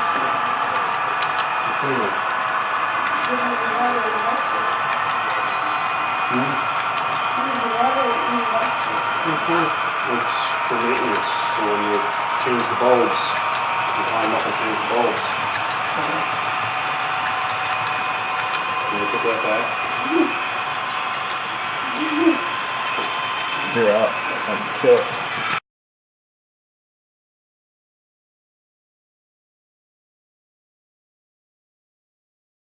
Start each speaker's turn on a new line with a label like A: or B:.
A: It's a single. It's for maintenance, so when you change the bulbs, you climb up and change the bulbs. Can you put that back?
B: You're out. I'm kill it.